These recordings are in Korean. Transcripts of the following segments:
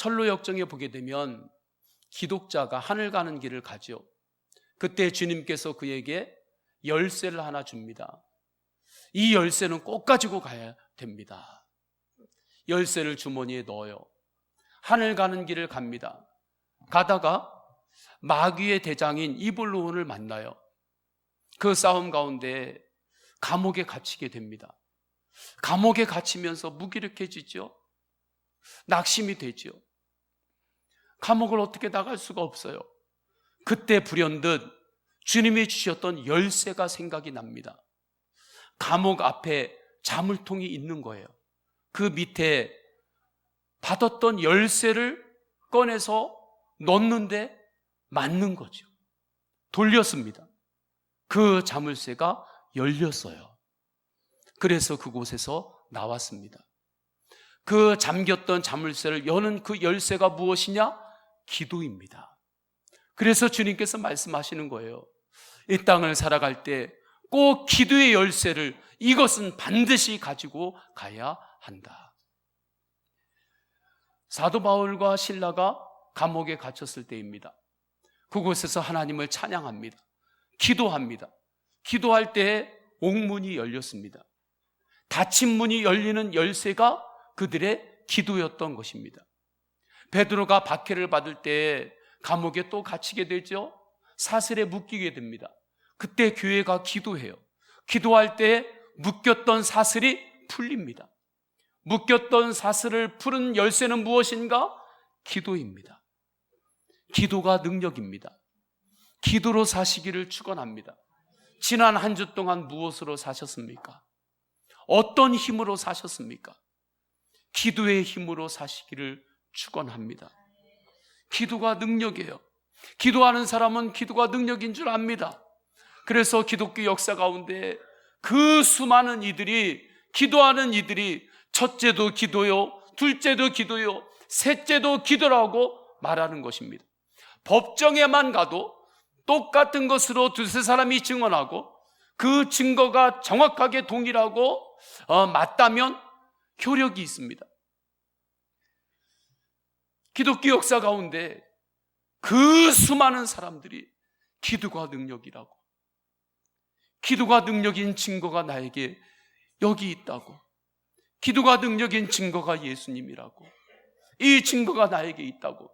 철로 역정에 보게 되면 기독자가 하늘 가는 길을 가죠. 그때 주님께서 그에게 열쇠를 하나 줍니다. 이 열쇠는 꼭 가지고 가야 됩니다. 열쇠를 주머니에 넣어요. 하늘 가는 길을 갑니다. 가다가 마귀의 대장인 이블론을 만나요. 그 싸움 가운데 감옥에 갇히게 됩니다. 감옥에 갇히면서 무기력해지죠. 낙심이 되죠. 감옥을 어떻게 나갈 수가 없어요. 그때 불현듯 주님이 주셨던 열쇠가 생각이 납니다. 감옥 앞에 자물통이 있는 거예요. 그 밑에 받았던 열쇠를 꺼내서 넣는데 맞는 거죠. 돌렸습니다. 그 자물쇠가 열렸어요. 그래서 그곳에서 나왔습니다. 그 잠겼던 자물쇠를 여는 그 열쇠가 무엇이냐? 기도입니다. 그래서 주님께서 말씀하시는 거예요. 이 땅을 살아갈 때 꼭 기도의 열쇠를, 이것은 반드시 가지고 가야 한다. 사도 바울과 실라가 감옥에 갇혔을 때입니다. 그곳에서 하나님을 찬양합니다. 기도합니다. 기도할 때에 옥문이 열렸습니다. 닫힌 문이 열리는 열쇠가 그들의 기도였던 것입니다. 베드로가 박해를 받을 때 감옥에 또 갇히게 되죠. 사슬에 묶이게 됩니다. 그때 교회가 기도해요. 기도할 때 묶였던 사슬이 풀립니다. 묶였던 사슬을 푸는 열쇠는 무엇인가? 기도입니다. 기도가 능력입니다. 기도로 사시기를 축원합니다. 지난 한 주 동안 무엇으로 사셨습니까? 어떤 힘으로 사셨습니까? 기도의 힘으로 사시기를 축원합니다. 기도가 능력이에요. 기도하는 사람은 기도가 능력인 줄 압니다. 그래서 기독교 역사 가운데 그 수많은 이들이, 기도하는 이들이 첫째도 기도요, 둘째도 기도요, 셋째도 기도라고 말하는 것입니다. 법정에만 가도 똑같은 것으로 두세 사람이 증언하고 그 증거가 정확하게 동일하고 맞다면 효력이 있습니다. 기독교 역사 가운데 그 수많은 사람들이 기도가 능력이라고, 기도가 능력인 증거가 나에게 여기 있다고, 기도가 능력인 증거가 예수님이라고, 이 증거가 나에게 있다고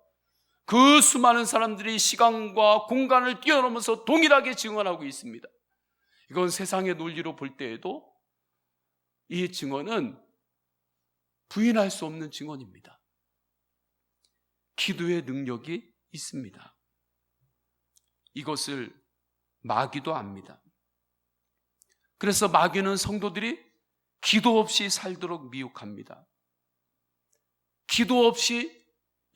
그 수많은 사람들이 시간과 공간을 뛰어넘어서 동일하게 증언하고 있습니다. 이건 세상의 논리로 볼 때에도 이 증언은 부인할 수 없는 증언입니다. 기도의 능력이 있습니다. 이것을 마귀도 압니다. 그래서 마귀는 성도들이 기도 없이 살도록 미혹합니다. 기도 없이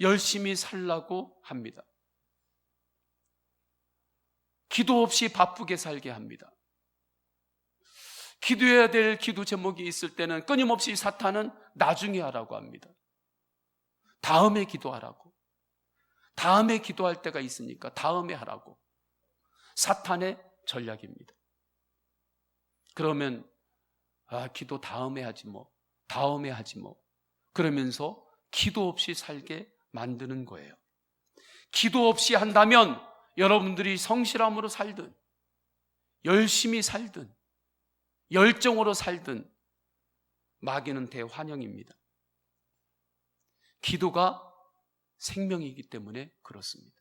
열심히 살라고 합니다. 기도 없이 바쁘게 살게 합니다. 기도해야 될 기도 제목이 있을 때는 끊임없이 사탄은 나중에 하라고 합니다. 다음에 기도하라고. 다음에 기도할 때가 있으니까 다음에 하라고. 사탄의 전략입니다. 그러면 기도 다음에 하지 뭐, 다음에 하지 뭐, 그러면서 기도 없이 살게 만드는 거예요. 기도 없이 한다면 여러분들이 성실함으로 살든 열심히 살든 열정으로 살든 마귀는 대환영입니다. 기도가 생명이기 때문에 그렇습니다.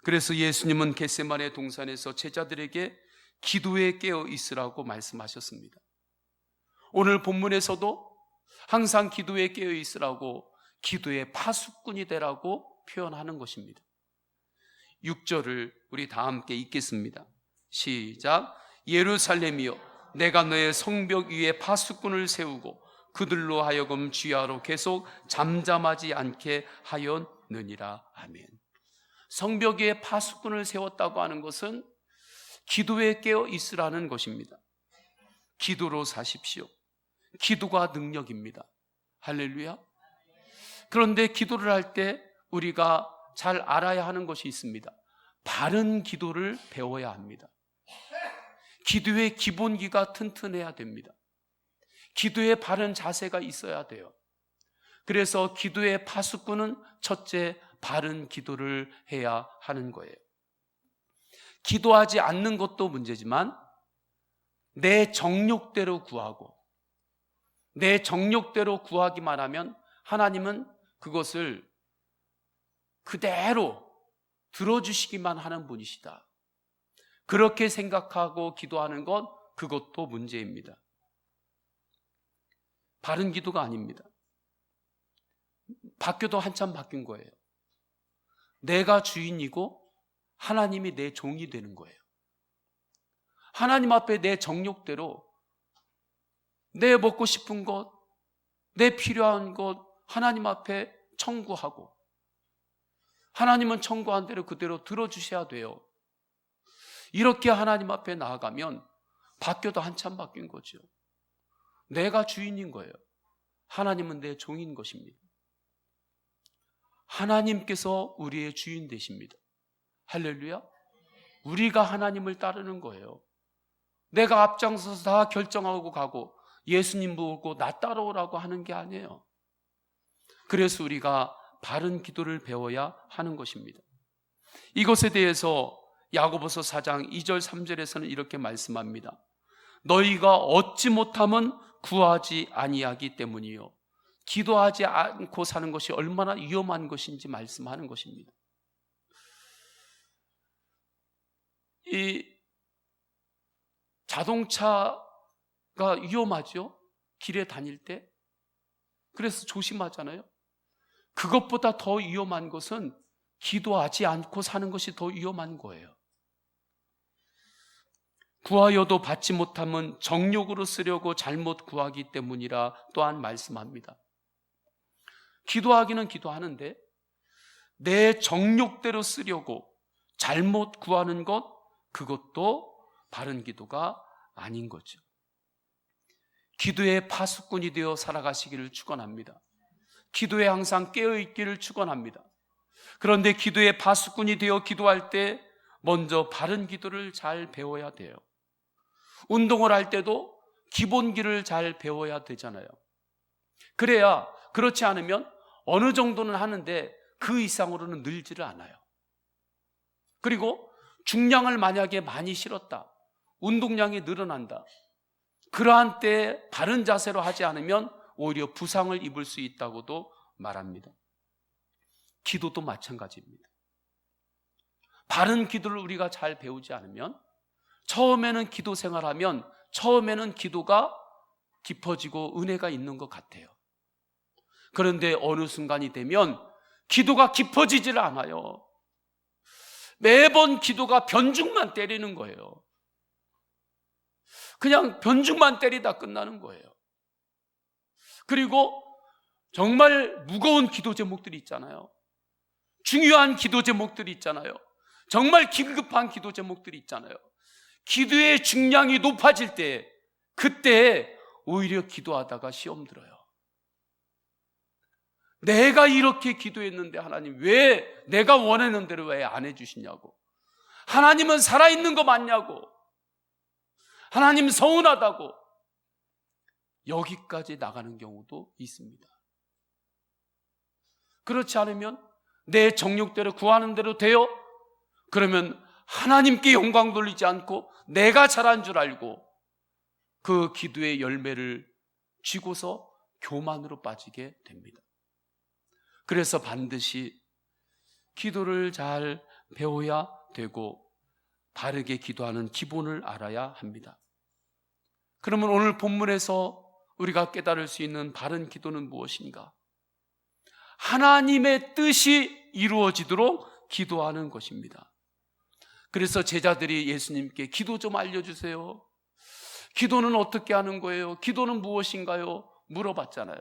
그래서 예수님은 겟세마네 동산에서 제자들에게 기도에 깨어 있으라고 말씀하셨습니다. 오늘 본문에서도 항상 기도에 깨어 있으라고, 기도의 파수꾼이 되라고 표현하는 것입니다. 6절을 우리 다 함께 읽겠습니다. 시작. 예루살렘이여, 내가 너의 성벽 위에 파수꾼을 세우고 그들로 하여금 주야로 계속 잠잠하지 않게 하였느니라. 아멘. 성벽 위에 파수꾼을 세웠다고 하는 것은 기도에 깨어 있으라는 것입니다. 기도로 사십시오. 기도가 능력입니다. 할렐루야. 그런데 기도를 할 때 우리가 잘 알아야 하는 것이 있습니다. 바른 기도를 배워야 합니다. 기도의 기본기가 튼튼해야 됩니다. 기도에 바른 자세가 있어야 돼요. 그래서 기도의 파수꾼은 첫째, 바른 기도를 해야 하는 거예요. 기도하지 않는 것도 문제지만 내 정욕대로 구하고 내 정욕대로 구하기만 하면 하나님은 그것을 그대로 들어주시기만 하는 분이시다. 그렇게 생각하고 기도하는 것, 그것도 문제입니다. 바른 기도가 아닙니다. 바뀌어도 한참 바뀐 거예요. 내가 주인이고 하나님이 내 종이 되는 거예요. 하나님 앞에 내 정욕대로 내 먹고 싶은 것, 내 필요한 것 하나님 앞에 청구하고 하나님은 청구한 대로 그대로 들어주셔야 돼요. 이렇게 하나님 앞에 나아가면 바뀌어도 한참 바뀐 거죠. 내가 주인인 거예요. 하나님은 내 종인 것입니다. 하나님께서 우리의 주인 되십니다. 할렐루야. 우리가 하나님을 따르는 거예요. 내가 앞장서서 다 결정하고 가고 예수님 보고 나 따라오라고 하는 게 아니에요. 그래서 우리가 바른 기도를 배워야 하는 것입니다. 이것에 대해서 야고보서 4장 2절 3절에서는 이렇게 말씀합니다. 너희가 얻지 못함은 구하지 아니하기 때문이요. 기도하지 않고 사는 것이 얼마나 위험한 것인지 말씀하는 것입니다. 이 자동차가 위험하죠. 길에 다닐 때. 그래서 조심하잖아요. 그것보다 더 위험한 것은 기도하지 않고 사는 것이 더 위험한 거예요. 구하여도 받지 못함은 정욕으로 쓰려고 잘못 구하기 때문이라 또한 말씀합니다. 기도하기는 기도하는데 내 정욕대로 쓰려고 잘못 구하는 것, 그것도 바른 기도가 아닌 거죠. 기도의 파수꾼이 되어 살아가시기를 축원합니다. 기도에 항상 깨어있기를 축원합니다. 그런데 기도의 파수꾼이 되어 기도할 때 먼저 바른 기도를 잘 배워야 돼요. 운동을 할 때도 기본기를 잘 배워야 되잖아요. 그래야, 그렇지 않으면 어느 정도는 하는데 그 이상으로는 늘지를 않아요. 그리고 중량을 만약에 많이 실었다, 운동량이 늘어난다, 그러한 때 바른 자세로 하지 않으면 오히려 부상을 입을 수 있다고도 말합니다. 기도도 마찬가지입니다. 바른 기도를 우리가 잘 배우지 않으면 처음에는 기도 생활하면 처음에는 기도가 깊어지고 은혜가 있는 것 같아요. 그런데 어느 순간이 되면 기도가 깊어지질 않아요. 매번 기도가 변죽만 때리는 거예요. 그냥 변죽만 때리다 끝나는 거예요. 그리고 정말 무거운 기도 제목들이 있잖아요. 중요한 기도 제목들이 있잖아요. 정말 긴급한 기도 제목들이 있잖아요. 기도의 중량이 높아질 때, 그때 오히려 기도하다가 시험 들어요. 내가 이렇게 기도했는데 하나님 왜 내가 원하는 대로 왜 안 해주시냐고, 하나님은 살아있는 거 맞냐고, 하나님 서운하다고, 여기까지 나가는 경우도 있습니다. 그렇지 않으면 내 정욕대로 구하는 대로 돼요? 그러면 하나님께 영광 돌리지 않고 내가 잘한 줄 알고 그 기도의 열매를 쥐고서 교만으로 빠지게 됩니다. 그래서 반드시 기도를 잘 배워야 되고 바르게 기도하는 기본을 알아야 합니다. 그러면 오늘 본문에서 우리가 깨달을 수 있는 바른 기도는 무엇인가? 하나님의 뜻이 이루어지도록 기도하는 것입니다. 그래서 제자들이 예수님께 기도 좀 알려주세요, 기도는 어떻게 하는 거예요, 기도는 무엇인가요? 물어봤잖아요.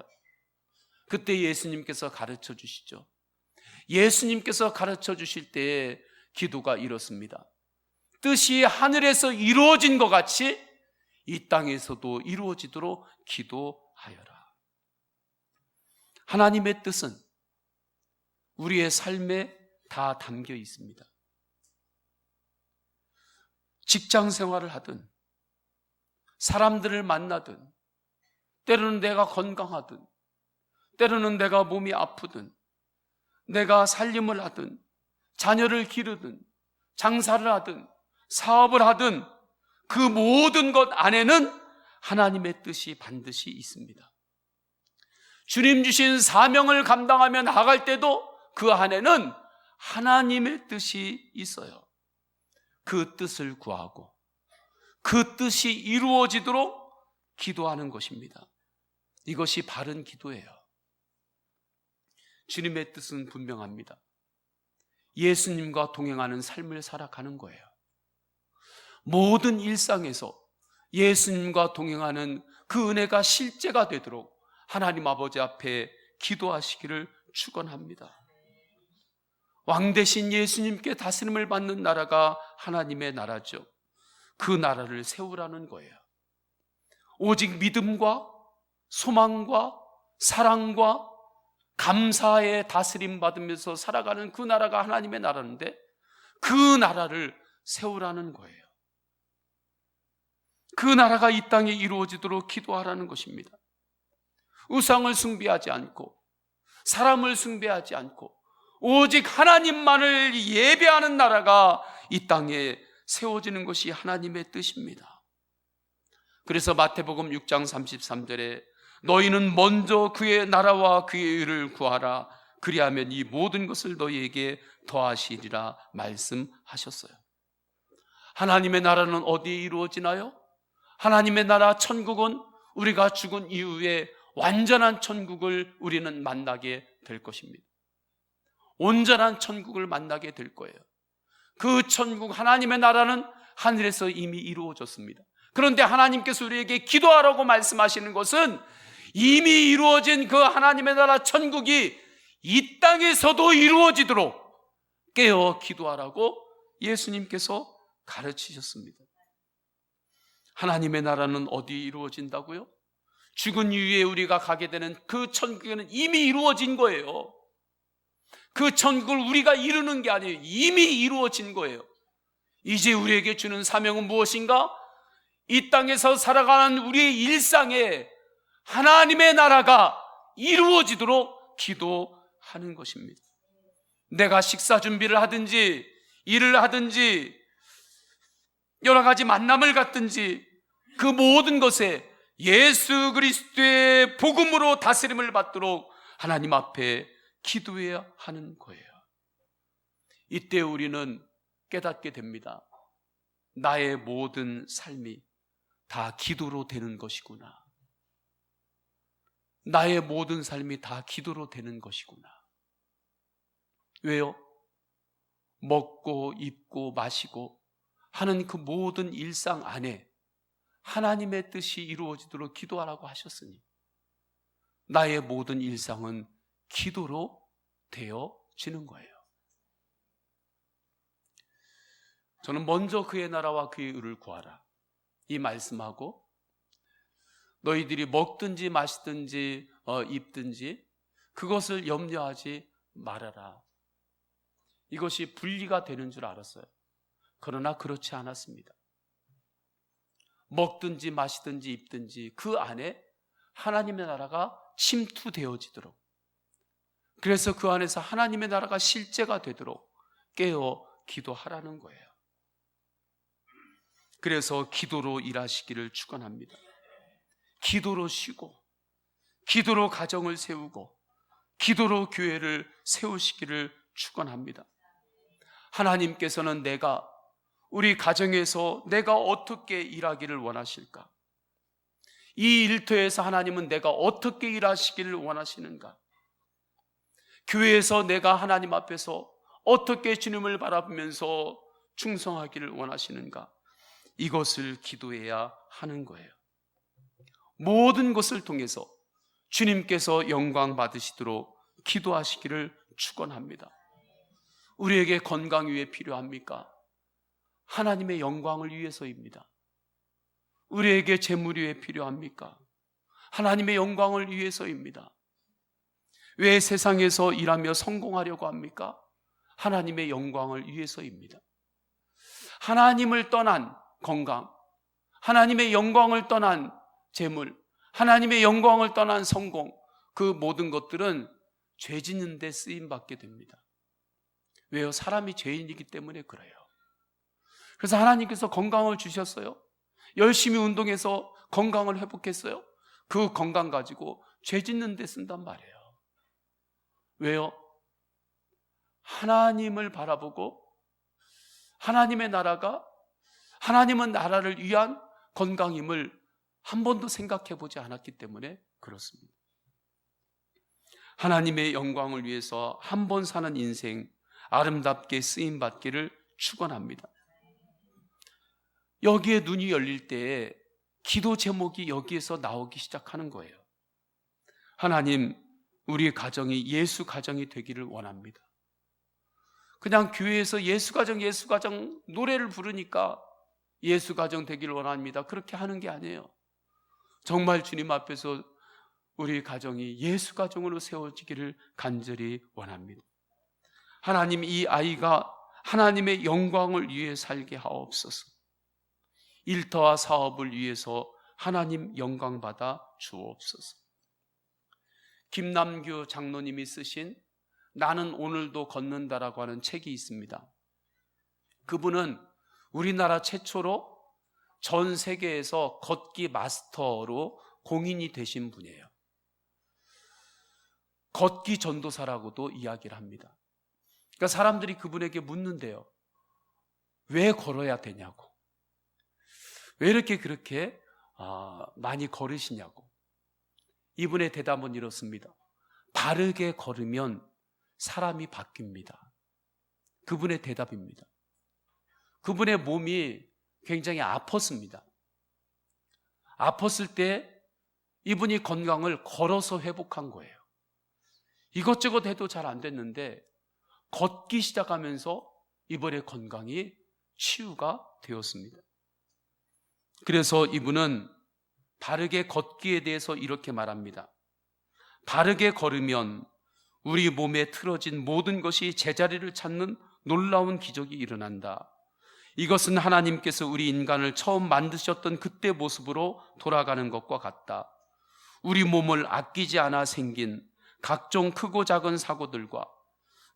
그때 예수님께서 가르쳐 주시죠. 예수님께서 가르쳐 주실 때 기도가 이렇습니다. 뜻이 하늘에서 이루어진 것 같이 이 땅에서도 이루어지도록 기도하여라. 하나님의 뜻은 우리의 삶에 다 담겨 있습니다. 직장 생활을 하든 사람들을 만나든 때로는 내가 건강하든 때로는 내가 몸이 아프든, 내가 살림을 하든, 자녀를 기르든, 장사를 하든, 사업을 하든, 그 모든 것 안에는 하나님의 뜻이 반드시 있습니다. 주님 주신 사명을 감당하며 나아갈 때도 그 안에는 하나님의 뜻이 있어요. 그 뜻을 구하고 그 뜻이 이루어지도록 기도하는 것입니다. 이것이 바른 기도예요. 주님의 뜻은 분명합니다. 예수님과 동행하는 삶을 살아가는 거예요. 모든 일상에서 예수님과 동행하는 그 은혜가 실제가 되도록 하나님 아버지 앞에 기도하시기를 축원합니다. 왕 대신 예수님께 다스림을 받는 나라가 하나님의 나라죠. 그 나라를 세우라는 거예요. 오직 믿음과 소망과 사랑과 감사의 다스림 받으면서 살아가는 그 나라가 하나님의 나라인데, 그 나라를 세우라는 거예요. 그 나라가 이 땅에 이루어지도록 기도하라는 것입니다. 우상을 숭배하지 않고 사람을 숭배하지 않고 오직 하나님만을 예배하는 나라가 이 땅에 세워지는 것이 하나님의 뜻입니다. 그래서 마태복음 6장 33절에 너희는 먼저 그의 나라와 그의 의를 구하라. 그리하면 이 모든 것을 너희에게 더하시리라 말씀하셨어요. 하나님의 나라는 어디에 이루어지나요? 하나님의 나라 천국은 우리가 죽은 이후에 완전한 천국을 우리는 만나게 될 것입니다. 온전한 천국을 만나게 될 거예요. 그 천국, 하나님의 나라는 하늘에서 이미 이루어졌습니다. 그런데 하나님께서 우리에게 기도하라고 말씀하시는 것은 이미 이루어진 그 하나님의 나라 천국이 이 땅에서도 이루어지도록 깨어 기도하라고 예수님께서 가르치셨습니다. 하나님의 나라는 어디에 이루어진다고요? 죽은 이후에 우리가 가게 되는 그 천국에는 이미 이루어진 거예요. 그 천국을 우리가 이루는 게 아니에요. 이미 이루어진 거예요. 이제 우리에게 주는 사명은 무엇인가? 이 땅에서 살아가는 우리의 일상에 하나님의 나라가 이루어지도록 기도하는 것입니다. 내가 식사 준비를 하든지 일을 하든지 여러 가지 만남을 갖든지 그 모든 것에 예수 그리스도의 복음으로 다스림을 받도록 하나님 앞에 기도해야 하는 거예요. 이때 우리는 깨닫게 됩니다. 나의 모든 삶이 다 기도로 되는 것이구나. 나의 모든 삶이 다 기도로 되는 것이구나. 왜요? 먹고 입고 마시고 하는 그 모든 일상 안에 하나님의 뜻이 이루어지도록 기도하라고 하셨으니 나의 모든 일상은 기도로 되어지는 거예요. 저는 먼저 그의 나라와 그의 의를 구하라 이 말씀하고, 너희들이 먹든지 마시든지 입든지 그것을 염려하지 말아라, 이것이 분리가 되는 줄 알았어요. 그러나 그렇지 않았습니다. 먹든지 마시든지 입든지 그 안에 하나님의 나라가 침투되어지도록, 그래서 그 안에서 하나님의 나라가 실제가 되도록 깨어 기도하라는 거예요. 그래서 기도로 일하시기를 축원합니다. 기도로 쉬고 기도로 가정을 세우고 기도로 교회를 세우시기를 축원합니다. 하나님께서는 우리 가정에서 내가 어떻게 일하기를 원하실까? 이 일터에서 하나님은 내가 어떻게 일하시기를 원하시는가? 교회에서 내가 하나님 앞에서 어떻게 주님을 바라보면서 충성하기를 원하시는가? 이것을 기도해야 하는 거예요. 모든 것을 통해서 주님께서 영광 받으시도록 기도하시기를 축원합니다. 우리에게 건강이 왜 필요합니까? 하나님의 영광을 위해서입니다. 우리에게 재물이 왜 필요합니까? 하나님의 영광을 위해서입니다. 왜 세상에서 일하며 성공하려고 합니까? 하나님의 영광을 위해서입니다. 하나님을 떠난 건강, 하나님의 영광을 떠난 재물, 하나님의 영광을 떠난 성공, 그 모든 것들은 죄 짓는 데 쓰임 받게 됩니다. 왜요? 사람이 죄인이기 때문에 그래요. 그래서 하나님께서 건강을 주셨어요. 열심히 운동해서 건강을 회복했어요. 그 건강 가지고 죄 짓는 데 쓴단 말이에요. 왜요? 하나님을 바라보고 하나님의 나라가 하나님은 나라를 위한 건강임을 한 번도 생각해 보지 않았기 때문에 그렇습니다. 하나님의 영광을 위해서 한 번 사는 인생 아름답게 쓰임 받기를 축원합니다. 여기에 눈이 열릴 때에 기도 제목이 여기에서 나오기 시작하는 거예요. 하나님, 우리 가정이 예수 가정이 되기를 원합니다. 그냥 교회에서 예수 가정 노래를 부르니까 예수 가정 되기를 원합니다. 그렇게 하는 게 아니에요. 정말 주님 앞에서 우리 가정이 예수 가정으로 세워지기를 간절히 원합니다. 하나님, 이 아이가 하나님의 영광을 위해 살게 하옵소서. 일터와 사업을 위해서 하나님 영광 받아 주옵소서. 김남규 장로님이 쓰신 나는 오늘도 걷는다라고 하는 책이 있습니다. 그분은 우리나라 최초로 전 세계에서 걷기 마스터로 공인이 되신 분이에요. 걷기 전도사라고도 이야기를 합니다. 그러니까 사람들이 그분에게 묻는데요. 왜 걸어야 되냐고. 왜 이렇게 그렇게 많이 걸으시냐고. 이분의 대답은 이렇습니다. 바르게 걸으면 사람이 바뀝니다. 그분의 대답입니다. 그분의 몸이 굉장히 아팠습니다. 아팠을 때 이분이 건강을 걸어서 회복한 거예요. 이것저것 해도 잘 안 됐는데 걷기 시작하면서 이번에 건강이 치유가 되었습니다. 그래서 이분은 바르게 걷기에 대해서 이렇게 말합니다. 바르게 걸으면 우리 몸에 틀어진 모든 것이 제자리를 찾는 놀라운 기적이 일어난다. 이것은 하나님께서 우리 인간을 처음 만드셨던 그때 모습으로 돌아가는 것과 같다. 우리 몸을 아끼지 않아 생긴 각종 크고 작은 사고들과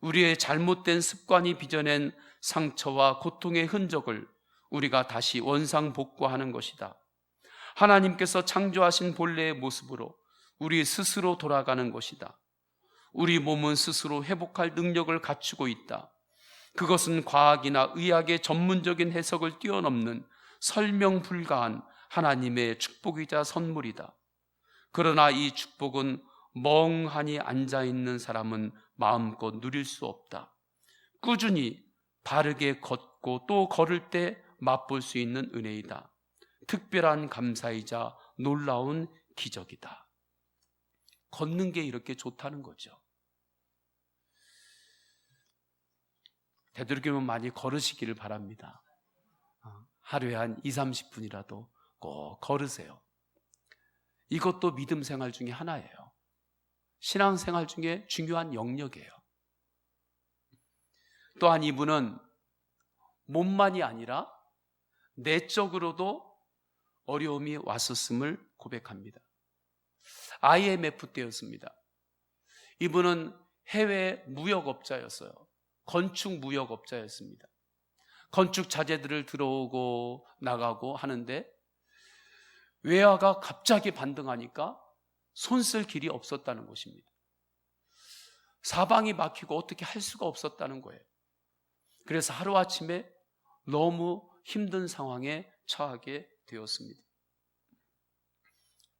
우리의 잘못된 습관이 빚어낸 상처와 고통의 흔적을 우리가 다시 원상복구하는 것이다. 하나님께서 창조하신 본래의 모습으로 우리 스스로 돌아가는 것이다. 우리 몸은 스스로 회복할 능력을 갖추고 있다. 그것은 과학이나 의학의 전문적인 해석을 뛰어넘는 설명 불가한 하나님의 축복이자 선물이다. 그러나 이 축복은 멍하니 앉아있는 사람은 마음껏 누릴 수 없다. 꾸준히 바르게 걷고 또 걸을 때 맛볼 수 있는 은혜이다. 특별한 감사이자 놀라운 기적이다. 걷는 게 이렇게 좋다는 거죠. 되도록이면 많이 걸으시기를 바랍니다. 하루에 한 20-30분이라도 꼭 걸으세요. 이것도 믿음 생활 중에 하나예요. 신앙 생활 중에 중요한 영역이에요. 또한 이분은 몸만이 아니라 내적으로도 어려움이 왔었음을 고백합니다. IMF 때였습니다. 이분은 해외 무역업자였어요. 건축 무역업자였습니다. 건축 자재들을 들어오고 나가고 하는데 외화가 갑자기 반등하니까 손 쓸 길이 없었다는 것입니다. 사방이 막히고 어떻게 할 수가 없었다는 거예요. 그래서 하루아침에 너무 힘든 상황에 처하게 되었습니다.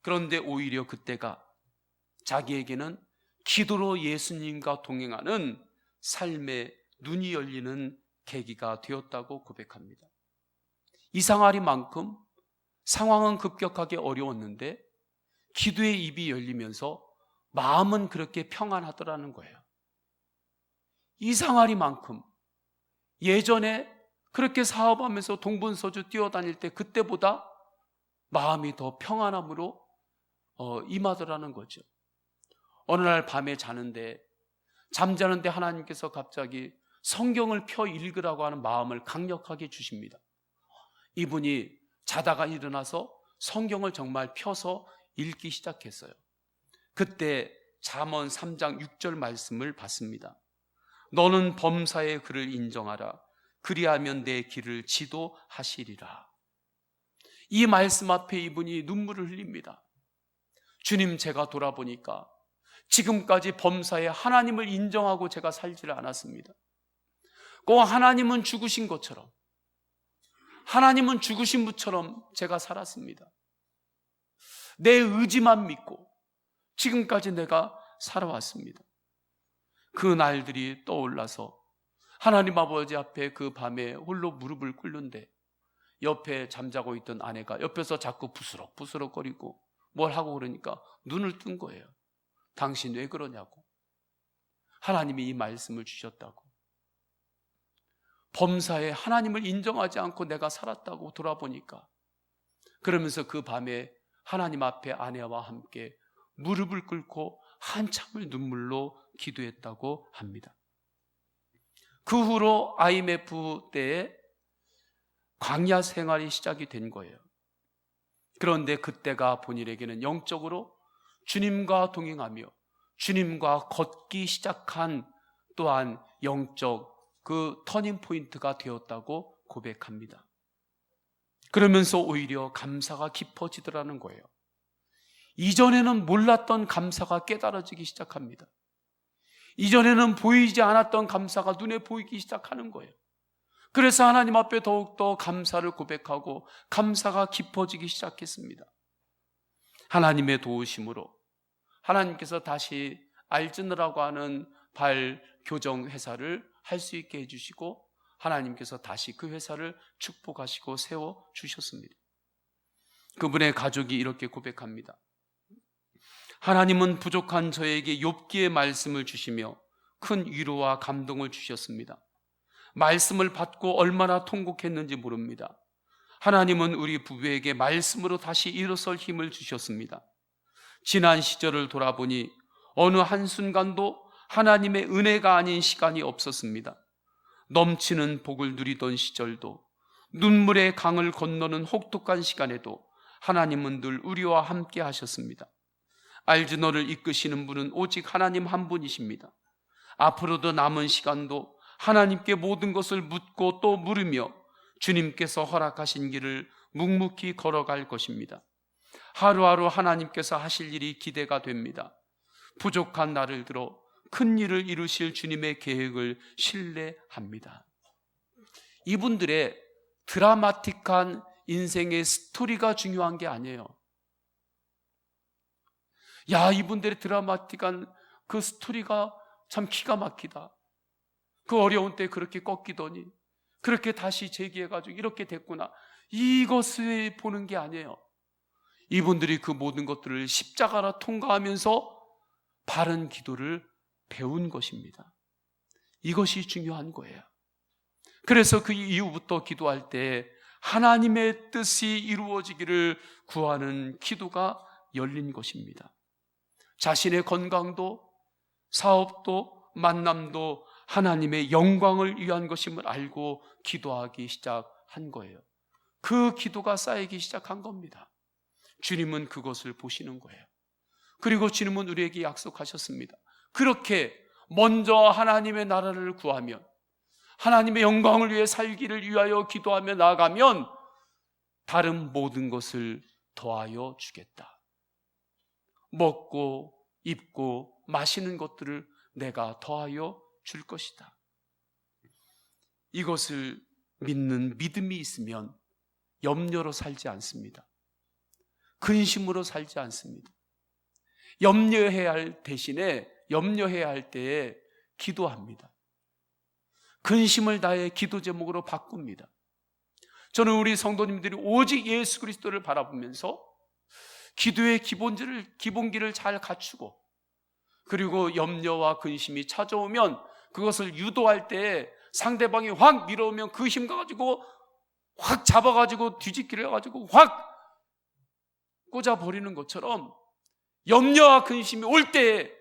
그런데 오히려 그때가 자기에게는 기도로 예수님과 동행하는 삶의 눈이 열리는 계기가 되었다고 고백합니다. 이상하리만큼 상황은 급격하게 어려웠는데 기도의 입이 열리면서 마음은 그렇게 평안하더라는 거예요. 이상하리만큼 예전에 그렇게 사업하면서 동분서주 뛰어다닐 때 그때보다 마음이 더 평안함으로 임하더라는 거죠. 어느 날 밤에 잠자는데 하나님께서 갑자기 성경을 펴 읽으라고 하는 마음을 강력하게 주십니다. 이분이 자다가 일어나서 성경을 정말 펴서 읽기 시작했어요. 그때 잠언 3장 6절 말씀을 받습니다. 너는 범사의 그를 인정하라. 그리하면 내 길을 지도하시리라. 이 말씀 앞에 이분이 눈물을 흘립니다. 주님, 제가 돌아보니까 지금까지 범사에 하나님을 인정하고 제가 살지를 않았습니다. 꼭 하나님은 죽으신 것처럼, 하나님은 죽으신 분처럼 제가 살았습니다. 내 의지만 믿고 지금까지 내가 살아왔습니다. 그 날들이 떠올라서 하나님 아버지 앞에 그 밤에 홀로 무릎을 꿇는데 옆에 잠자고 있던 아내가 옆에서 자꾸 부스럭부스럭거리고 뭘 하고 그러니까 눈을 뜬 거예요. 당신 왜 그러냐고. 하나님이 이 말씀을 주셨다고. 범사에 하나님을 인정하지 않고 내가 살았다고 돌아보니까, 그러면서 그 밤에 하나님 앞에 아내와 함께 무릎을 꿇고 한참을 눈물로 기도했다고 합니다. 그 후로 IMF 때에 광야 생활이 시작이 된 거예요. 그런데 그때가 본인에게는 영적으로 주님과 동행하며 주님과 걷기 시작한 또한 영적 그 터닝 포인트가 되었다고 고백합니다. 그러면서 오히려 감사가 깊어지더라는 거예요. 이전에는 몰랐던 감사가 깨달아지기 시작합니다. 이전에는 보이지 않았던 감사가 눈에 보이기 시작하는 거예요. 그래서 하나님 앞에 더욱더 감사를 고백하고 감사가 깊어지기 시작했습니다. 하나님의 도우심으로 하나님께서 다시 알즈너라고 하는 발 교정 회사를 할 수 있게 해주시고 하나님께서 다시 그 회사를 축복하시고 세워주셨습니다. 그분의 가족이 이렇게 고백합니다. 하나님은 부족한 저에게 욥기의 말씀을 주시며 큰 위로와 감동을 주셨습니다. 말씀을 받고 얼마나 통곡했는지 모릅니다. 하나님은 우리 부부에게 말씀으로 다시 일어설 힘을 주셨습니다. 지난 시절을 돌아보니 어느 한순간도 하나님의 은혜가 아닌 시간이 없었습니다. 넘치는 복을 누리던 시절도, 눈물의 강을 건너는 혹독한 시간에도 하나님은 늘 우리와 함께 하셨습니다. 알즈너를 이끄시는 분은 오직 하나님 한 분이십니다. 앞으로도 남은 시간도 하나님께 모든 것을 묻고 또 물으며 주님께서 허락하신 길을 묵묵히 걸어갈 것입니다. 하루하루 하나님께서 하실 일이 기대가 됩니다. 부족한 나를 들어 큰 일을 이루실 주님의 계획을 신뢰합니다. 이분들의 드라마틱한 인생의 스토리가 중요한 게 아니에요. 야, 이분들의 드라마틱한 그 스토리가 참 기가 막히다. 그 어려운 때 그렇게 꺾이더니 그렇게 다시 재기해가지고 이렇게 됐구나. 이것을 보는 게 아니에요. 이분들이 그 모든 것들을 십자가로 통과하면서 바른 기도를 배운 것입니다. 이것이 중요한 거예요. 그래서 그 이후부터 기도할 때 하나님의 뜻이 이루어지기를 구하는 기도가 열린 것입니다. 자신의 건강도 사업도 만남도 하나님의 영광을 위한 것임을 알고 기도하기 시작한 거예요. 그 기도가 쌓이기 시작한 겁니다. 주님은 그것을 보시는 거예요. 그리고 주님은 우리에게 약속하셨습니다. 그렇게 먼저 하나님의 나라를 구하면, 하나님의 영광을 위해 살기를 위하여 기도하며 나아가면 다른 모든 것을 더하여 주겠다. 먹고 입고 마시는 것들을 내가 더하여 줄 것이다. 이것을 믿는 믿음이 있으면 염려로 살지 않습니다. 근심으로 살지 않습니다. 염려해야 할 대신에 염려해야 할 때에 기도합니다. 근심을 다해 기도 제목으로 바꿉니다. 저는 우리 성도님들이 오직 예수 그리스도를 바라보면서 기도의 기본기를 잘 갖추고, 그리고 염려와 근심이 찾아오면 그것을 유도할 때 상대방이 확 밀어오면 그 힘 가지고 확 잡아가지고 뒤집기를 해가지고 확 꽂아버리는 것처럼 염려와 근심이 올 때에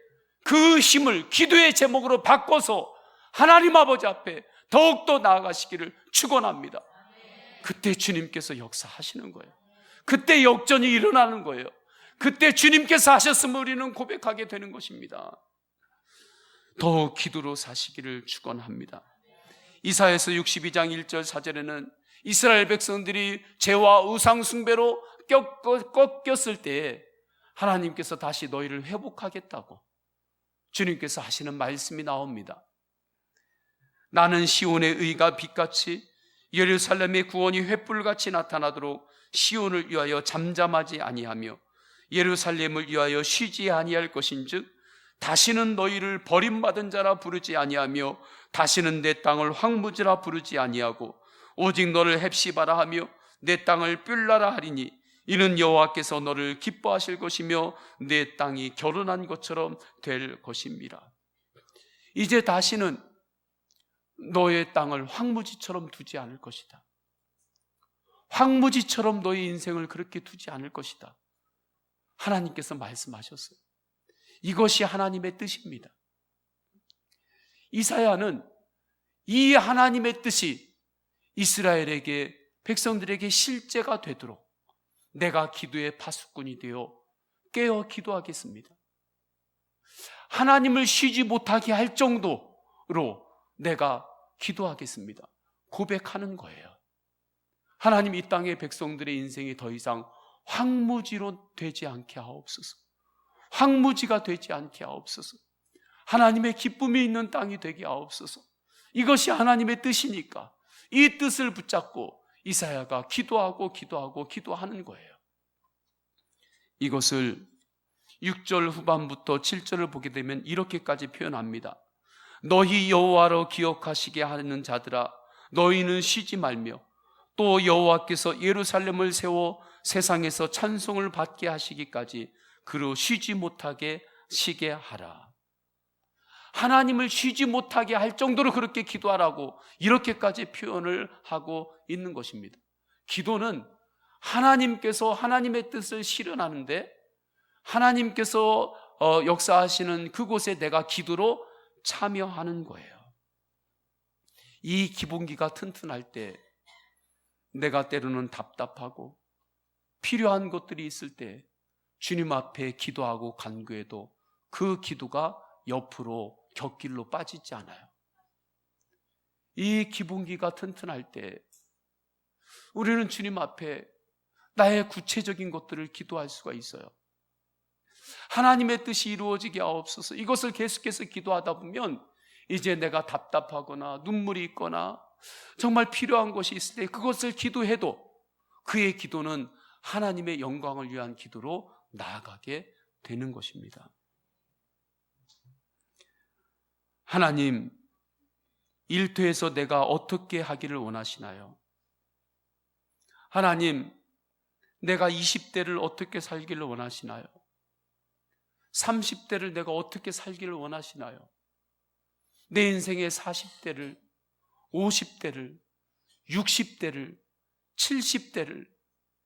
그 힘을 기도의 제목으로 바꿔서 하나님 아버지 앞에 더욱더 나아가시기를 축원합니다. 그때 주님께서 역사하시는 거예요. 그때 역전이 일어나는 거예요. 그때 주님께서 하셨음을 우리는 고백하게 되는 것입니다. 더욱 기도로 사시기를 축원합니다. 이사야서 62장 1절 4절에는 이스라엘 백성들이 죄와 우상 숭배로 꺾였을 때에 하나님께서 다시 너희를 회복하겠다고 주님께서 하시는 말씀이 나옵니다. 나는 시온의 의가 빛같이 예루살렘의 구원이 횃불같이 나타나도록 시온을 위하여 잠잠하지 아니하며 예루살렘을 위하여 쉬지 아니할 것인즉 다시는 너희를 버림받은 자라 부르지 아니하며 다시는 내 땅을 황무지라 부르지 아니하고 오직 너를 헵시바라 하며 내 땅을 뷸라라 하리니 이는 여호와께서 너를 기뻐하실 것이며 내 땅이 결혼한 것처럼 될 것입니다. 이제 다시는 너의 땅을 황무지처럼 두지 않을 것이다. 황무지처럼 너의 인생을 그렇게 두지 않을 것이다. 하나님께서 말씀하셨어요. 이것이 하나님의 뜻입니다. 이사야는 이 하나님의 뜻이 이스라엘에게, 백성들에게 실제가 되도록 내가 기도의 파수꾼이 되어 깨어 기도하겠습니다. 하나님을 쉬지 못하게 할 정도로 내가 기도하겠습니다. 고백하는 거예요. 하나님, 이 땅의 백성들의 인생이 더 이상 황무지로 되지 않게 하옵소서. 황무지가 되지 않게 하옵소서. 하나님의 기쁨이 있는 땅이 되게 하옵소서. 이것이 하나님의 뜻이니까 이 뜻을 붙잡고 이사야가 기도하는 거예요. 이것을 6절 후반부터 7절을 보게 되면 이렇게까지 표현합니다. 너희 여호와로 기억하시게 하는 자들아, 너희는 쉬지 말며 또 여호와께서 예루살렘을 세워 세상에서 찬송을 받게 하시기까지 그로 쉬지 못하게 쉬게 하라. 하나님을 쉬지 못하게 할 정도로 그렇게 기도하라고 이렇게까지 표현을 하고 있는 것입니다. 기도는 하나님께서 하나님의 뜻을 실현하는데 하나님께서 역사하시는 그곳에 내가 기도로 참여하는 거예요. 이 기본기가 튼튼할 때 내가 때로는 답답하고 필요한 것들이 있을 때 주님 앞에 기도하고 간구해도 그 기도가 옆으로 곁길로 빠지지 않아요. 이 기본기가 튼튼할 때 우리는 주님 앞에 나의 구체적인 것들을 기도할 수가 있어요. 하나님의 뜻이 이루어지게 하옵소서. 이것을 계속해서 기도하다 보면 이제 내가 답답하거나 눈물이 있거나 정말 필요한 것이 있을 때 그것을 기도해도 그의 기도는 하나님의 영광을 위한 기도로 나아가게 되는 것입니다. 하나님, 일터에서 내가 어떻게 하기를 원하시나요? 하나님, 내가 20대를 어떻게 살기를 원하시나요? 30대를 내가 어떻게 살기를 원하시나요? 내 인생의 40대를, 50대를, 60대를, 70대를,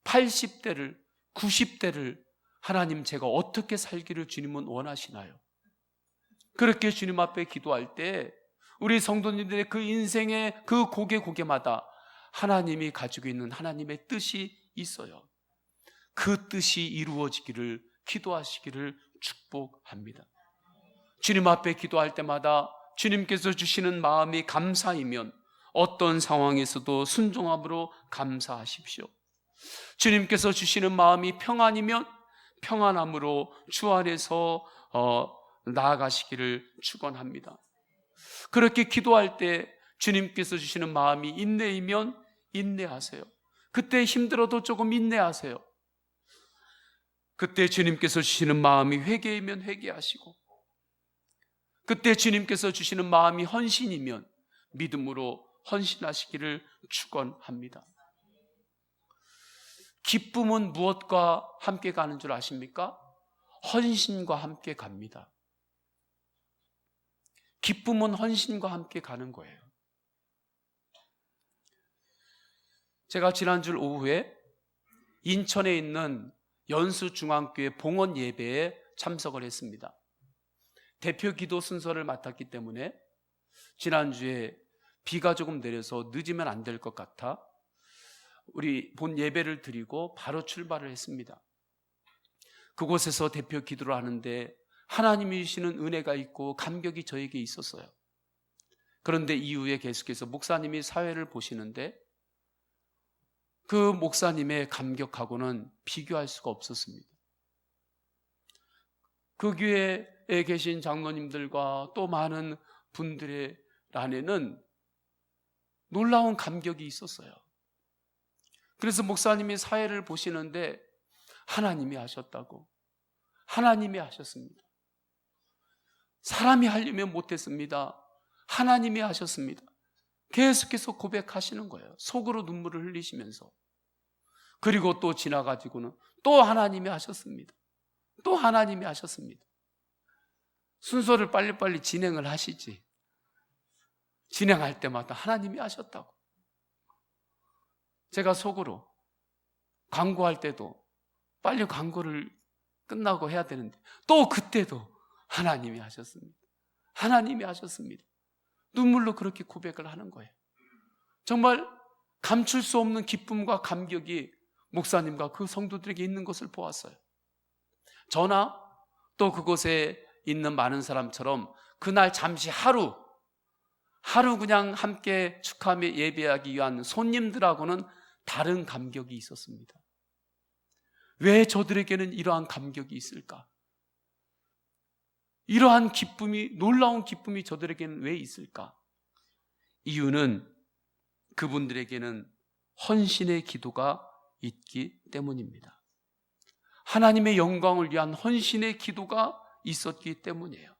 80대를, 90대를 하나님, 제가 어떻게 살기를 주님은 원하시나요? 그렇게 주님 앞에 기도할 때 우리 성도님들의 그 인생의 그 고개마다 하나님이 가지고 있는 하나님의 뜻이 있어요. 그 뜻이 이루어지기를 기도하시기를 축복합니다. 주님 앞에 기도할 때마다 주님께서 주시는 마음이 감사이면 어떤 상황에서도 순종함으로 감사하십시오. 주님께서 주시는 마음이 평안이면 평안함으로 주 안에서 나아가시기를 축원합니다. 그렇게 기도할 때 주님께서 주시는 마음이 인내이면 인내하세요. 그때 힘들어도 조금 인내하세요. 그때 주님께서 주시는 마음이 회개이면 회개하시고, 그때 주님께서 주시는 마음이 헌신이면 믿음으로 헌신하시기를 축원합니다. 기쁨은 무엇과 함께 가는 줄 아십니까? 헌신과 함께 갑니다. 기쁨은 헌신과 함께 가는 거예요. 제가 지난주 오후에 인천에 있는 연수중앙교회 봉헌 예배에 참석을 했습니다. 대표 기도 순서를 맡았기 때문에 지난주에 비가 조금 내려서 늦으면 안 될 것 같아 우리 본 예배를 드리고 바로 출발을 했습니다. 그곳에서 대표 기도를 하는데 하나님이 주시는 은혜가 있고 감격이 저에게 있었어요. 그런데 이후에 계속해서 목사님이 사회를 보시는데 그 목사님의 감격하고는 비교할 수가 없었습니다. 그 교회에 계신 장로님들과 또 많은 분들의 안에는 놀라운 감격이 있었어요. 그래서 목사님이 사회를 보시는데 하나님이 하셨다고, 하나님이 하셨습니다. 사람이 하려면 못했습니다. 하나님이 하셨습니다. 계속해서 고백하시는 거예요. 속으로 눈물을 흘리시면서. 그리고 또 지나가지고는 또 하나님이 하셨습니다. 또 하나님이 하셨습니다. 순서를 빨리빨리 진행을 하시지. 진행할 때마다 하나님이 하셨다고. 제가 속으로 광고할 때도 빨리 광고를 끝나고 해야 되는데 또 그때도 하나님이 하셨습니다. 하나님이 하셨습니다. 눈물로 그렇게 고백을 하는 거예요. 정말 감출 수 없는 기쁨과 감격이 목사님과 그 성도들에게 있는 것을 보았어요. 저나 또 그곳에 있는 많은 사람처럼 그날 잠시 하루 그냥 함께 축하하며 예배하기 위한 손님들하고는 다른 감격이 있었습니다. 왜 저들에게는 이러한 감격이 있을까? 이러한 기쁨이, 놀라운 기쁨이 저들에게는 왜 있을까? 이유는 그분들에게는 헌신의 기도가 있기 때문입니다. 하나님의 영광을 위한 헌신의 기도가 있었기 때문이에요.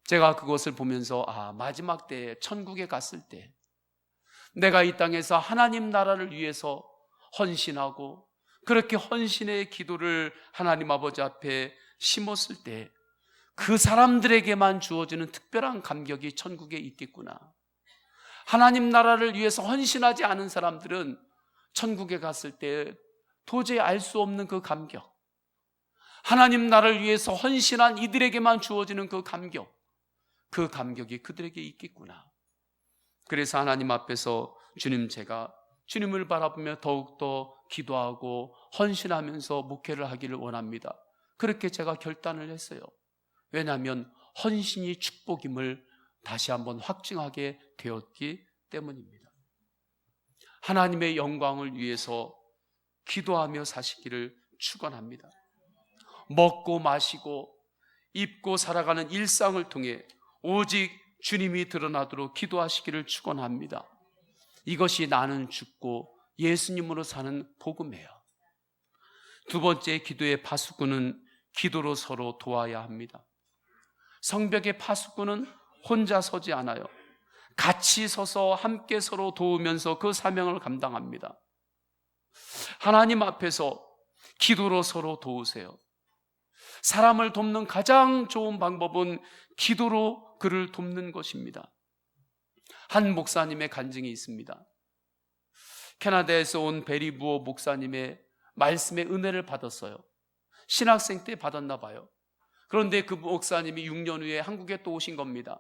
제가 그것을 보면서 마지막 때에 천국에 갔을 때 내가 이 땅에서 하나님 나라를 위해서 헌신하고 그렇게 헌신의 기도를 하나님 아버지 앞에 심었을 때 그 사람들에게만 주어지는 특별한 감격이 천국에 있겠구나. 하나님 나라를 위해서 헌신하지 않은 사람들은 천국에 갔을 때 도저히 알 수 없는 그 감격, 하나님 나라를 위해서 헌신한 이들에게만 주어지는 그 감격이 그들에게 있겠구나. 그래서 하나님 앞에서 주님, 제가 주님을 바라보며 더욱더 기도하고 헌신하면서 목회를 하기를 원합니다. 그렇게 제가 결단을 했어요. 왜냐하면 헌신이 축복임을 다시 한번 확증하게 되었기 때문입니다. 하나님의 영광을 위해서 기도하며 사시기를 축원합니다. 먹고 마시고 입고 살아가는 일상을 통해 오직 주님이 드러나도록 기도하시기를 축원합니다. 이것이 나는 죽고 예수님으로 사는 복음이에요. 두 번째 기도의 파수꾼은 기도로 서로 도와야 합니다. 성벽의 파수꾼은 혼자 서지 않아요. 같이 서서 함께 서로 도우면서 그 사명을 감당합니다. 하나님 앞에서 기도로 서로 도우세요. 사람을 돕는 가장 좋은 방법은 기도로 그를 돕는 것입니다. 한 목사님의 간증이 있습니다. 캐나다에서 온 베리 무어 목사님의 말씀의 은혜를 받았어요. 신학생 때 받았나 봐요. 그런데 그 목사님이 6년 후에 한국에 또 오신 겁니다.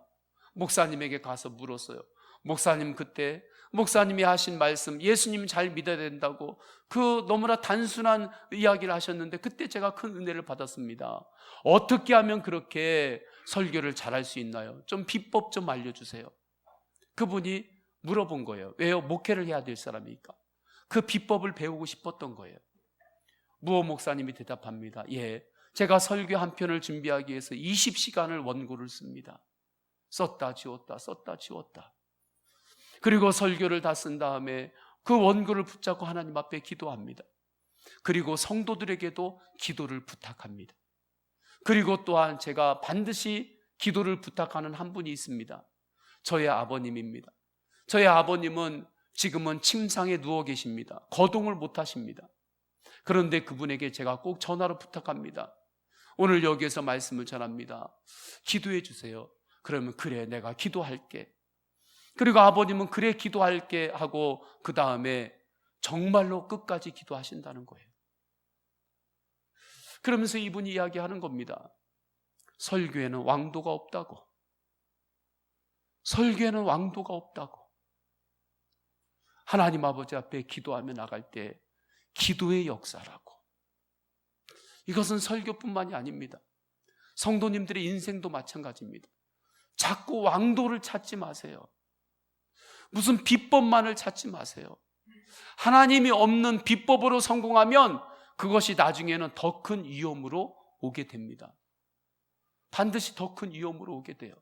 목사님에게 가서 물었어요. 목사님, 그때 목사님이 하신 말씀, 예수님 잘 믿어야 된다고 그 너무나 단순한 이야기를 하셨는데 그때 제가 큰 은혜를 받았습니다. 어떻게 하면 그렇게 설교를 잘할 수 있나요? 좀 비법 좀 알려주세요. 그분이 물어본 거예요. 왜요? 목회를 해야 될 사람이니까. 그 비법을 배우고 싶었던 거예요. 무어 목사님이 대답합니다. 예, 제가 설교 한 편을 준비하기 위해서 20시간을 원고를 씁니다. 썼다 지웠다 썼다 지웠다. 그리고 설교를 다 쓴 다음에 그 원고를 붙잡고 하나님 앞에 기도합니다. 그리고 성도들에게도 기도를 부탁합니다. 그리고 또한 제가 반드시 기도를 부탁하는 한 분이 있습니다. 저의 아버님입니다. 저의 아버님은 지금은 침상에 누워 계십니다. 거동을 못 하십니다. 그런데 그분에게 제가 꼭 전화로 부탁합니다. 오늘 여기에서 말씀을 전합니다. 기도해 주세요. 그러면 그래, 내가 기도할게. 그리고 아버님은 그래, 기도할게 하고 그 다음에 정말로 끝까지 기도하신다는 거예요. 그러면서 이분이 이야기하는 겁니다. 설교에는 왕도가 없다고. 설교에는 왕도가 없다고. 하나님 아버지 앞에 기도하며 나갈 때 기도의 역사라고. 이것은 설교뿐만이 아닙니다. 성도님들의 인생도 마찬가지입니다. 자꾸 왕도를 찾지 마세요. 무슨 비법만을 찾지 마세요. 하나님이 없는 비법으로 성공하면 그것이 나중에는 더 큰 위험으로 오게 됩니다. 반드시 더 큰 위험으로 오게 돼요.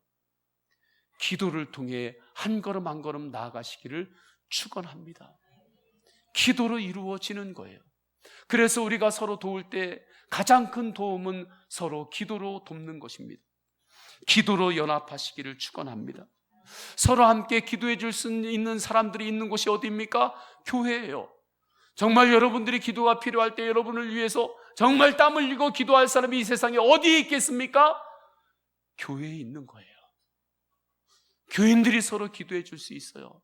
기도를 통해 한 걸음 한 걸음 나아가시기를 축원합니다. 기도로 이루어지는 거예요. 그래서 우리가 서로 도울 때 가장 큰 도움은 서로 기도로 돕는 것입니다. 기도로 연합하시기를 축원합니다. 서로 함께 기도해 줄 수 있는 사람들이 있는 곳이 어디입니까? 교회예요. 정말 여러분들이 기도가 필요할 때 여러분을 위해서 정말 땀 흘리고 기도할 사람이 이 세상에 어디에 있겠습니까? 교회에 있는 거예요. 교인들이 서로 기도해 줄 수 있어요.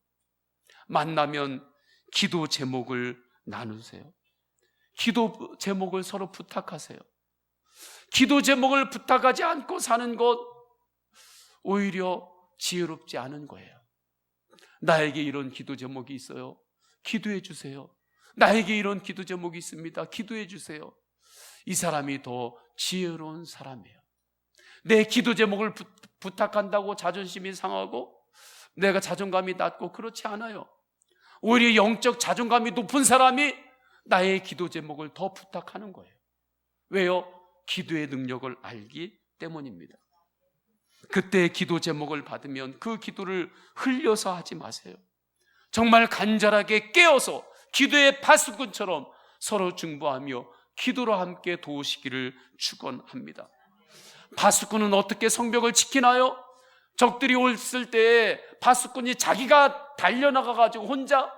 만나면 기도 제목을 나누세요. 기도 제목을 서로 부탁하세요. 기도 제목을 부탁하지 않고 사는 것 오히려 지혜롭지 않은 거예요. 나에게 이런 기도 제목이 있어요. 기도해 주세요. 나에게 이런 기도 제목이 있습니다. 기도해 주세요. 이 사람이 더 지혜로운 사람이에요. 내 기도 제목을 부탁한다고 자존심이 상하고 내가 자존감이 낮고 그렇지 않아요. 오히려 영적 자존감이 높은 사람이 나의 기도 제목을 더 부탁하는 거예요. 왜요? 기도의 능력을 알기 때문입니다. 그때 기도 제목을 받으면 그 기도를 흘려서 하지 마세요. 정말 간절하게 깨어서 기도의 파수꾼처럼 서로 중보하며 기도로 함께 도우시기를 축원합니다. 파수꾼은 어떻게 성벽을 지키나요? 적들이 올을 때 파수꾼이 자기가 달려나가가지고 혼자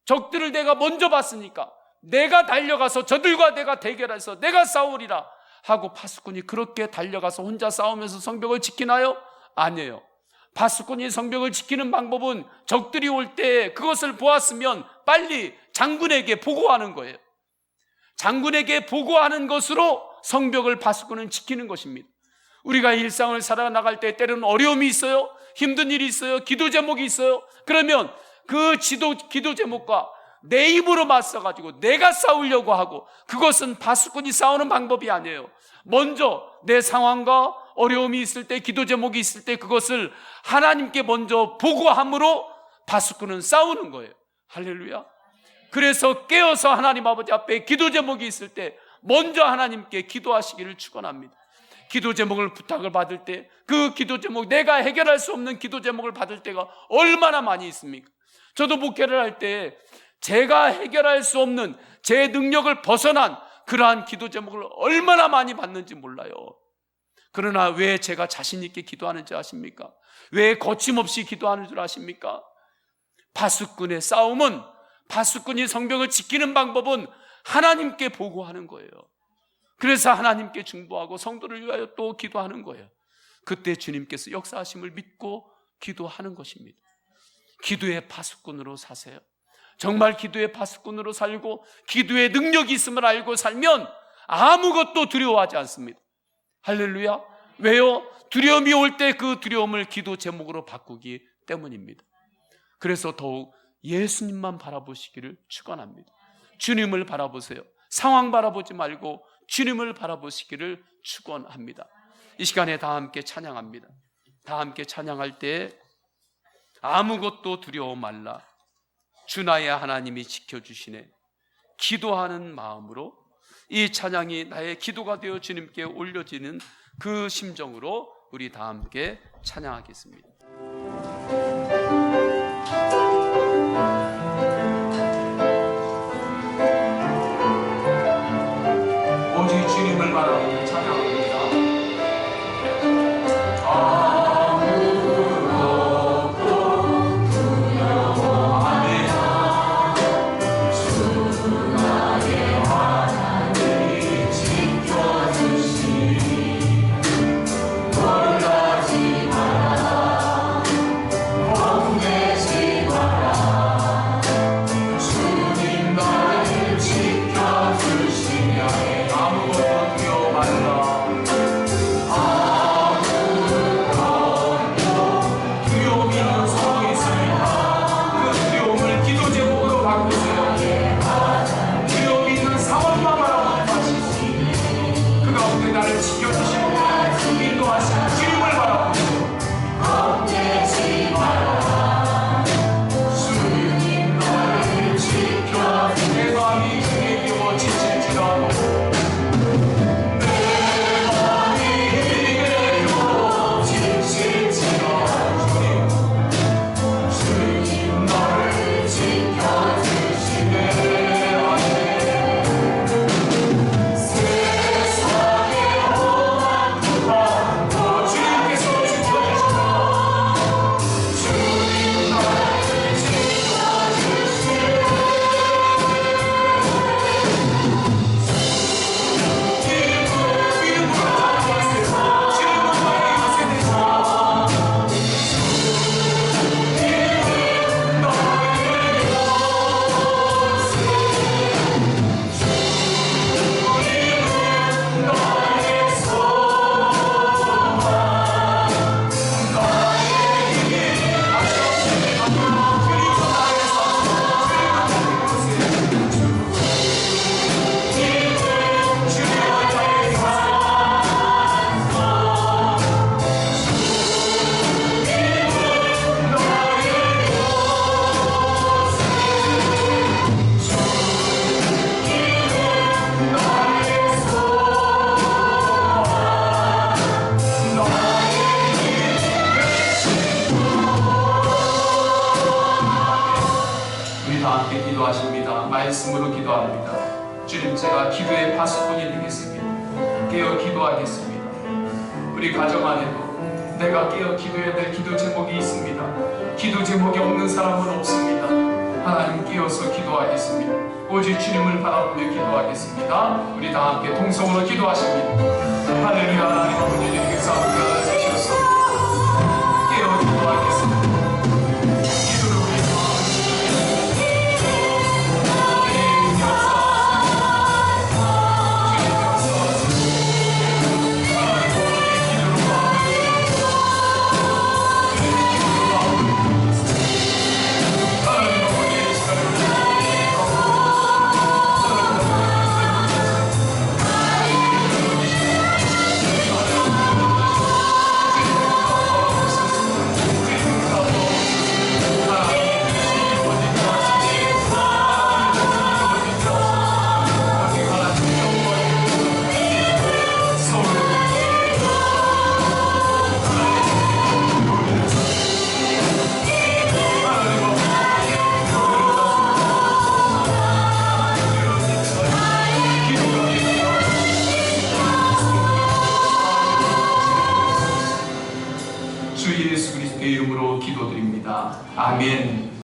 적들을 내가 먼저 봤으니까 내가 달려가서 저들과 내가 대결해서 내가 싸우리라 하고 파수꾼이 그렇게 달려가서 혼자 싸우면서 성벽을 지키나요? 아니에요. 파수꾼이 성벽을 지키는 방법은 적들이 올 때 그것을 보았으면 빨리 장군에게 보고하는 거예요. 장군에게 보고하는 것으로 성벽을 파수꾼은 지키는 것입니다. 우리가 일상을 살아나갈 때 때로는 어려움이 있어요. 힘든 일이 있어요. 기도 제목이 있어요. 그러면 그 기도 제목과 내 입으로 맞서가지고 내가 싸우려고 하고 그것은 파수꾼이 싸우는 방법이 아니에요. 먼저 내 상황과 어려움이 있을 때 기도 제목이 있을 때 그것을 하나님께 먼저 보고함으로 파수꾼은 싸우는 거예요. 할렐루야. 그래서 깨어서 하나님 아버지 앞에 기도 제목이 있을 때 먼저 하나님께 기도하시기를 축원합니다. 기도 제목을 부탁을 받을 때 그 기도 제목 내가 해결할 수 없는 기도 제목을 받을 때가 얼마나 많이 있습니까? 저도 목회를 할 때 제가 해결할 수 없는 제 능력을 벗어난 그러한 기도 제목을 얼마나 많이 받는지 몰라요. 그러나 왜 제가 자신 있게 기도하는지 아십니까? 왜 거침없이 기도하는 줄 아십니까? 파수꾼의 싸움은 파수꾼이 성벽을 지키는 방법은 하나님께 보고하는 거예요. 그래서 하나님께 중보하고 성도를 위하여 또 기도하는 거예요. 그때 주님께서 역사하심을 믿고 기도하는 것입니다. 기도의 파수꾼으로 사세요. 정말 기도의 파수꾼으로 살고 기도의 능력이 있음을 알고 살면 아무것도 두려워하지 않습니다. 할렐루야. 왜요? 두려움이 올 때 그 두려움을 기도 제목으로 바꾸기 때문입니다. 그래서 더욱 예수님만 바라보시기를 축원합니다. 주님을 바라보세요. 상황 바라보지 말고 주님을 바라보시기를 축원합니다. 이 시간에 다 함께 찬양합니다. 다 함께 찬양할 때 아무것도 두려워 말라 주 나의 하나님이 지켜주시네 기도하는 마음으로 이 찬양이 나의 기도가 되어 주님께 올려지는 그 심정으로 우리 다 함께 찬양하겠습니다. 오직 주님을 바라보며 찬양합니다. 몰라지 마라, 공개지 마라. 말씀으로 기도합니다. 주님, 제가 기도의 파수꾼이 되겠습니다. 깨어 기도하겠습니다. 우리 가정 안에도 내가 깨어 기도해야 될 기도 제목이 있습니다. 기도 제목이 없는 사람은 없습니다. 하나님, 깨어서 기도하겠습니다. 오직 주님을 바라보며 기도하겠습니다. 우리 다 함께 통성으로 기도하십니다. 할렐루야. 하나님 아버지, 감사합니다. 주셔서 깨어 기도하겠습니다. 기도를 주 예수 그리스도의 이름으로 기도드립니다. 아멘.